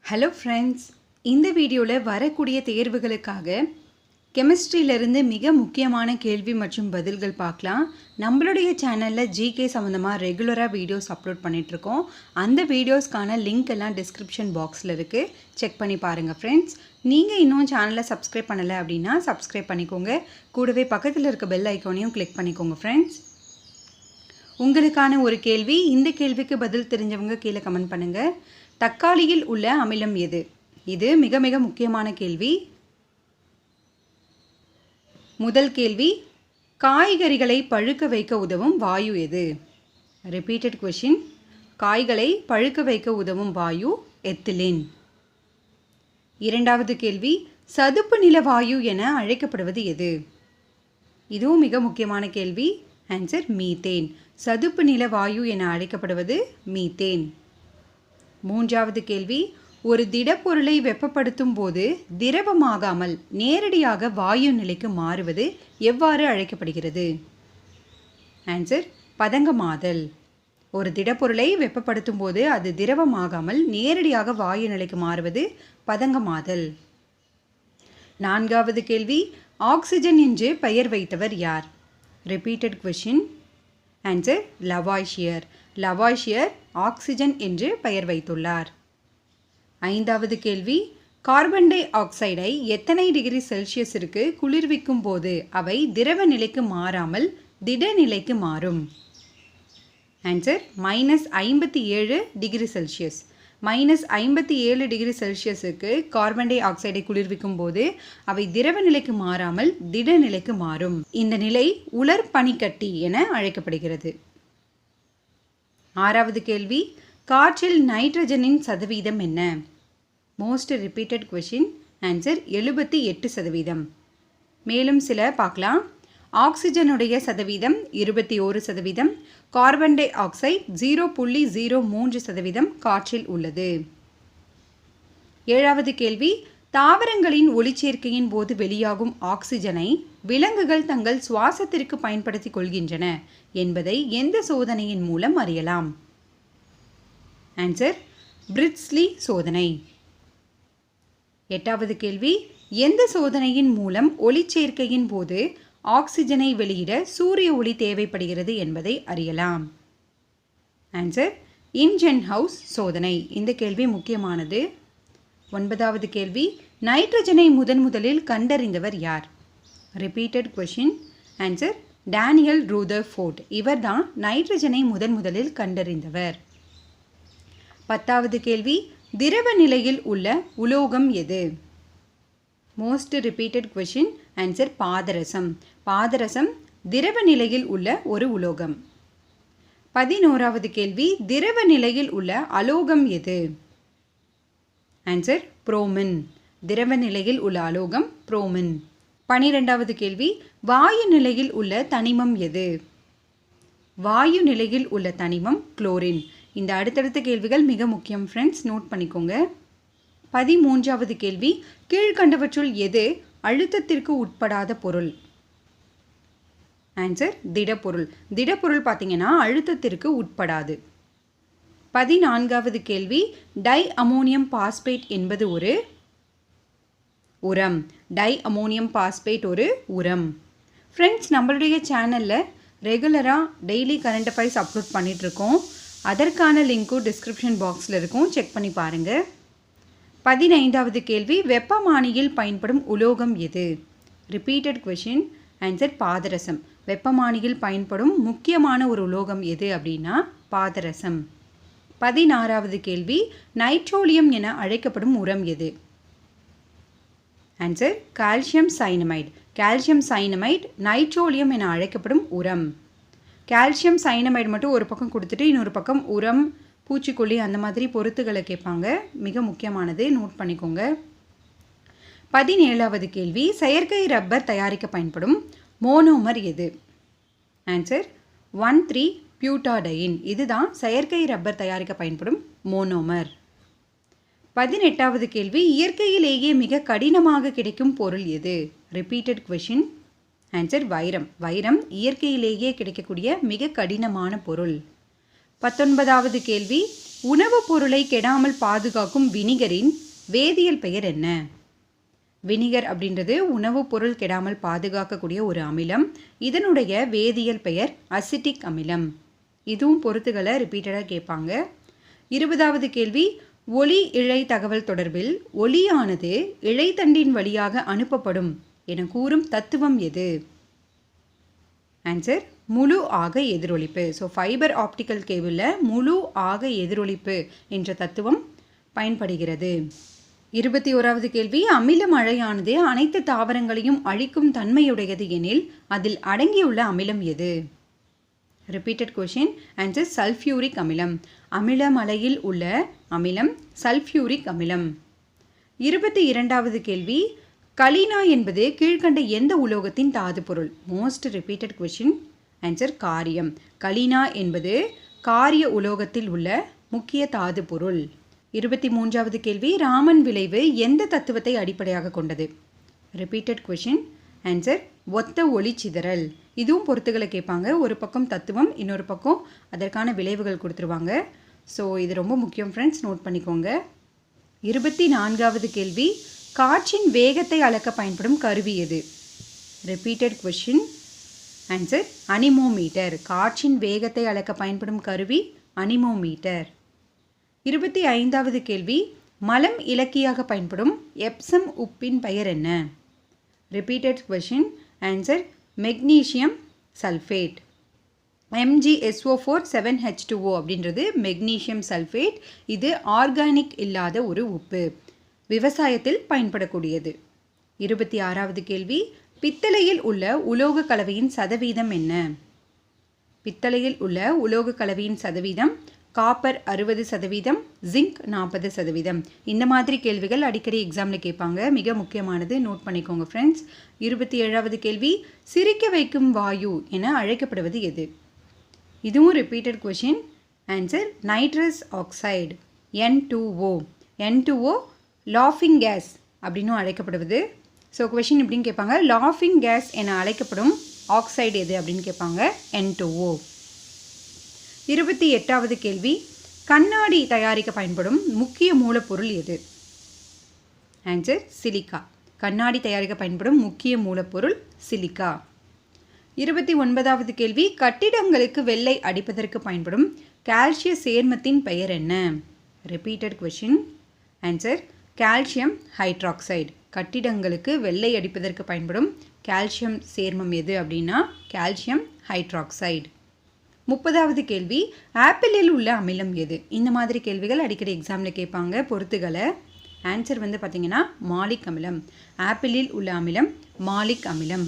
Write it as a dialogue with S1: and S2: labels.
S1: Hello friends, இந்த வீடியோவில் வரக்கூடிய தேர்வுகளுக்காக கெமிஸ்ட்ரியிலிருந்து மிக முக்கியமான கேள்வி மற்றும் பதில்கள் பார்க்கலாம். நம்மளுடைய சேனலில் ஜிகே சம்மந்தமாக ரெகுலராக வீடியோஸ் அப்லோட் பண்ணிகிட்ருக்கோம். அந்த வீடியோஸ்க்கான லிங்க் எல்லாம் டிஸ்கிரிப்ஷன் பாக்ஸில் இருக்குது, செக் பண்ணி பாருங்கள் ஃப்ரெண்ட்ஸ். நீங்கள் இன்னும் சேனலை சப்ஸ்கிரைப் பண்ணலை அப்படின்னா சப்ஸ்கிரைப் பண்ணிக்கோங்க. கூடவே பக்கத்தில் இருக்க பெல் ஐக்கானையும் கிளிக் பண்ணிக்கோங்க ஃப்ரெண்ட்ஸ். உங்களுக்கான ஒரு கேள்வி. இந்த கேள்விக்கு பதில் தெரிஞ்சவங்க கீழே கமெண்ட் பண்ணுங்கள். தக்காளியில் உள்ள அமிலம் எது? இது மிக மிக முக்கியமான கேள்வி. முதல் கேள்வி, காய்கறிகளை பழுக்க வைக்க உதவும் வாயு எது? Repeated question. காய்களை பழுக்க வைக்க உதவும் வாயு எத்திலின். இரண்டாவது கேள்வி, சதுப்பு நில வாயு என அழைக்கப்படுவது எது? இதுவும் மிக முக்கியமான கேள்வி. Answer methane. சதுப்பு நில வாயு என அழைக்கப்படுவது மீத்தேன். மூன்றாவது கேள்வி, ஒரு திடப்பொருளை வெப்பப்படுத்தும் போது திரவமாகாமல் நேரடியாக வாயு நிலைக்கு மாறுவது எவ்வாறு அழைக்கப்படுகிறது? ஆன்சர் பதங்கமாதல். ஒரு திடப்பொருளை வெப்பப்படுத்தும் போது அது திரவமாகாமல் நேரடியாக வாயு நிலைக்கு மாறுவது பதங்கமாதல். நான்காவது கேள்வி, ஆக்சிஜன் என்று பெயர் வைத்தவர் யார்? Repeated question. ஆன்சர் லவாய்ஷியர். லவாய்ஷியர் ஆக்சிஜன் என்று பெயர் வைத்துள்ளார். ஐந்தாவது கேள்வி, கார்பன் டை ஆக்சைடை எத்தனை டிகிரி செல்சியஸிற்கு குளிர்விக்கும் போது அவை திரவ நிலைக்கு மாறாமல் திட நிலைக்கு மாறும்? Answer -57 degree Celsius. -57 டிகிரி செல்சியஸுக்கு கார்பன் டை ஆக்சைடை குளிர்விக்கும் போது அவை திரவ நிலைக்கு மாறாமல் திட நிலைக்கு மாறும். இந்த நிலை உலர் பனிக்கட்டி என அழைக்கப்படுகிறது. ஆறாவது கேள்வி, காற்றில் நைட்ரஜனின் சதவீதம் என்ன? Most repeated question. ஆன்சர் 78%. மேலும் சில பார்க்கலாம். ஆக்சிஜனுடைய சதவீதம் 21%, கார்பன் டை ஆக்சைடு 0.03% காற்றில் உள்ளது. ஏழாவது கேள்வி, தாவரங்களின் ஒளிச்சேர்க்கையின் போது வெளியாகும் ஆக்சிஜனை விலங்குகள் தங்கள் சுவாசத்திற்கு பயன்படுத்திக் கொள்கின்றன என்பதை எந்த சோதனையின் மூலம் அறியலாம்? ஆன்சர் பிரிட்ஸ்லி சோதனை. எட்டாவது கேள்வி, எந்த சோதனையின் மூலம் ஒளிச்சேர்க்கையின் போது ஆக்சிஜனை வெளியிட சூரிய ஒளி தேவைப்படுகிறது என்பதை அறியலாம்? ஆன்சர் இன்ஜென்ஹவுஸ் சோதனை. இந்த கேள்வி முக்கியமானது. ஒன்பதாவது கேள்வி, நைட்ரஜனை முதலில் கண்டறிந்தவர் யார்? Repeated question. Answer Daniel Rutherford. இவர்தான் நைட்ரஜனை முதலில் கண்டறிந்தவர். பத்தாவது கேள்வி, திரவ நிலையில் உள்ள உலோகம் எது? Most repeated question. ஆன்சர் பாதரசம். பாதரசம் திரவ நிலையில் உள்ள ஒரு உலோகம். 11வது கேள்வி, திரவ நிலையில் உள்ள அலோகம் எது? Answer bromine. திரவ நிலையில் உள்ள அலோகம் புரோமின். 12வது கேள்வி, வாயு நிலையில் உள்ள தனிமம் எது? வாயு நிலையில் உள்ள தனிமம் குளோரின். இந்த அடுத்தடுத்த கேள்விகள் மிக முக்கியம் ஃப்ரெண்ட்ஸ், நோட் பண்ணிக்கோங்க. 13வது கேள்வி, கீழ்கண்டவற்றுள் எது அழுத்தத்திற்கு உட்படாத பொருள்? ஆன்சர் திடப்பொருள். திடப்பொருள் பார்த்தீங்கன்னா அழுத்தத்திற்கு உட்படாது. 14வது கேள்வி, டை அமோனியம் பாஸ்பேட் என்பது ஒரு உரம். டை அமோனியம் பாஸ்பேட் ஒரு உரம். ஃப்ரெண்ட்ஸ், நம்மளுடைய சேனலில் ரெகுலராக டெய்லி கரண்ட் அஃபேர்ஸ் அப்லோட் பண்ணிகிட்ருக்கோம். அதற்கான லிங்க்கும் டிஸ்கிரிப்ஷன் பாக்ஸில் இருக்கும், செக் பண்ணி பாருங்கள். 15வது கேள்வி, வெப்பமானியில் பயன்படும் உலோகம் எது? Repeated question. ஆன்சர் பாதரசம். வெப்பமானியில் பயன்படும் முக்கியமான ஒரு உலோகம் எது அப்படின்னா பாதரசம். 16வது கேள்வி, நைட்ரோலியம் என அழைக்கப்படும் உரம் எது? Answer calcium cyanamide. Calcium cyanamide nitrolim என அழைக்கப்படும் உரம். கால்சியம் சைனமைடு மட்டும் ஒரு பக்கம் கொடுத்துட்டு இன்னொரு பக்கம் உரம், பூச்சிக்கொல்லி அந்த மாதிரி பொருத்துகளை கேட்பாங்க. மிக முக்கியமானது, நோட் பண்ணிக்கோங்க. 17வது கேள்வி, செயற்கை ரப்பர் தயாரிக்க பயன்படும் மோனோமர் எது? ஆன்சர் 1,3-பியூட்டாடைன். இதுதான் செயற்கை ரப்பர் தயாரிக்க பயன்படும் மோனோமர். 18வது கேள்வி, இயற்கையிலேயே மிக கடினமாக கிடைக்கும் பொருள் எது? Repeated question. ஆன்சர் வைரம். வைரம் இயற்கையிலேயே கிடைக்கக்கூடிய மிக கடினமான பொருள். 19வது கேள்வி, உணவுப் பொருளை கெடாமல் பாதுகாக்கும் வினிகரின் வேதியியல் பெயர் என்ன? வினிகர் அப்படின்றது உணவுப் பொருள் கெடாமல் பாதுகாக்கக்கூடிய ஒரு அமிலம். இதனுடைய வேதியியல் பெயர் அசிட்டிக் அமிலம். இதுவும் பொறுத்துகளை ரிப்பீட்டடாக கேட்பாங்க. 20வது கேள்வி, ஒளி இழை தகவல் தொடர்பில் ஒளியானது இழைத்தண்டின் வழியாக அனுப்பப்படும் என கூறும் தத்துவம் எது? ஆன்சர் முழு ஆக எதிரொலிப்பு. ஸோ ஃபைபர் ஆப்டிக்கல் கேபிளில் முழு ஆக எதிரொலிப்பு என்ற தத்துவம் பயன்படுகிறது. 21வது கேள்வி, அமில மழையானது அனைத்து தாவரங்களையும் அழிக்கும் தன்மையுடையது எனில் அதில் அடங்கியுள்ள அமிலம் எது? Repeated question. ஆன்சர் சல்ஃபியூரிக் அமிலம். அமில மலையில் உள்ள அமிலம் சல்ஃபியூரிக் அமிலம். 22வது கேள்வி, கலினா என்பது கீழ்கண்ட எந்த உலோகத்தின் தாது பொருள்? Most repeated question. ஆன்சர் காரியம். கலினா என்பது காரிய உலோகத்தில் உள்ள முக்கிய தாது பொருள். 23வது கேள்வி, ராமன் விளைவு எந்த தத்துவத்தை அடிப்படையாக கொண்டது? Repeated question. ஆன்சர் ஒத்த ஒளி சிதறல். இதுவும் பொறுத்துகளை கேட்பாங்க. ஒரு பக்கம் தத்துவம், இன்னொரு பக்கம் அதற்கான விளைவுகள் கொடுத்துருவாங்க. ஸோ இது ரொம்ப முக்கியம் ஃப்ரெண்ட்ஸ், நோட் பண்ணிக்கோங்க. 24வது கேள்வி, காற்றின் வேகத்தை அளக்க பயன்படும் கருவி எது? Repeated question. Answer anemometer. காற்றின் வேகத்தை அளக்க பயன்படும் கருவி அனிமோமீட்டர். 25வது கேள்வி, மலம் இலக்கியாக பயன்படும் எப்சம் உப்பின் பெயர் என்ன? Repeated question. Answer magnesium sulphate. MgSO4 7H2O அப்படின்றது மெக்னீசியம் சல்ஃபேட். இது ஆர்கானிக் இல்லாத ஒரு உப்பு, விவசாயத்தில் பயன்படக்கூடியது. 26வது கேள்வி, பித்தளையில் உள்ள உலோக கலவையின் சதவீதம் என்ன? பித்தளையில் உள்ள உலோக கலவையின் சதவீதம் காப்பர் 60%, ஜிங்க் 40%. இந்த மாதிரி கேள்விகள் அடிக்கடி எக்ஸாமில் கேட்பாங்க. மிக முக்கியமானது, நோட் பண்ணிக்கோங்க ஃப்ரெண்ட்ஸ். 27வது கேள்வி, சிரிக்க வைக்கும் வாயு என அழைக்கப்படுவது எது? இதுவும் repeated question. Answer nitrous oxide, N2O. N2O லாஃபிங் கேஸ் அப்படின்னும் அழைக்கப்படுவது. ஸோ கொஷின் இப்படின்னு கேட்பாங்க, லாஃபிங் கேஸ் என அழைக்கப்படும் ஆக்சைடு எது அப்படின்னு கேட்பாங்க, N2O. 28வது கேள்வி, கண்ணாடி தயாரிக்க பயன்படும் முக்கிய மூலப்பொருள் எது? Answer silica. கண்ணாடி தயாரிக்க பயன்படும் முக்கிய மூலப்பொருள் சிலிக்கா. 29வது கேள்வி, கட்டிடங்களுக்கு வெள்ளை அடிப்பதற்கு பயன்படும் கால்சிய சேர்மத்தின் பெயர் என்ன? Repeated question. Answer calcium hydroxide. கட்டிடங்களுக்கு வெள்ளை அடிப்பதற்கு பயன்படும் கால்சியம் சேர்மம் எது அப்படின்னா கால்சியம் ஹைட்ராக்சைடு. 30வது கேள்வி, ஆப்பிளில் உள்ள அமிலம் எது? இந்த மாதிரி கேள்விகள் அடிக்கடி எக்ஸாமில் கேட்பாங்க. பொறுத்துகளை. ஆன்சர் வந்து பார்த்திங்கன்னா மாலிக் அமிலம். ஆப்பிளில் உள்ள அமிலம் மாலிக் அமிலம்.